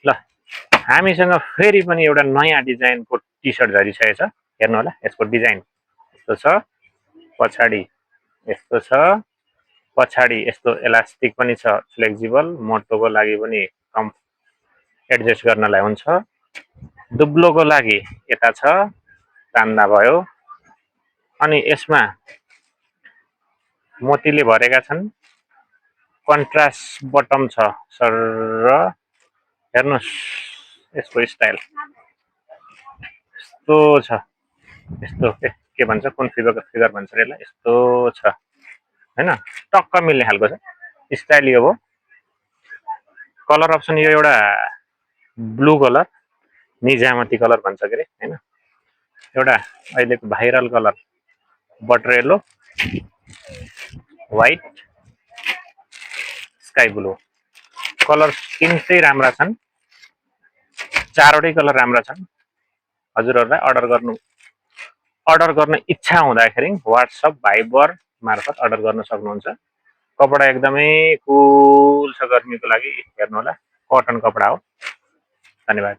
ल हामीसँग फेरि पनि एउटा नयाँ डिजाइनको टी सर्ट झरिसकेको छ। हेर्नु होला यसको डिजाइन यस्तो छ, पछाडि यस्तो छ, पछाडि यस्तो इलास्टिक पनि छ, फ्लेक्सिबल, मोटोको लागि पनि कम एडजस्ट गर्नलाई हुन्छ, दुब्लोको लागि यता छ, तान्दा भयो। अनि यसमा मोतीले भरेका छन्, कन्ट्रास्ट बटम छ सर। हेर्नुस् यसको स्टाइल यस्तो छ, यस्तो के भन्छ, कुन फिगर भन्छ यसलाई, यस्तो छ हैन, टक्क मिल्ने खालको छ, स्टाइल यो हो। कलर अप्सन यो एउटा ब्लू कलर, निजामती कलर भन्छ के रे हैन, एउटा अहिलेको viral colour butter yellow, white, sky blue colour तीनटै राम्रा छन्, चारवटै कलर राम्रा छन्। हजुरहरुलाई अर्डर गर्न इच्छा हुँदाखेरि व्हाट्सएप भाइबर मार्फत अर्डर गर्न सक्नुहुन्छ। कपडा एकदमै कुल छ गर्मीको लागि, हेर्नु होला कटन कपडा हो। धन्यवाद।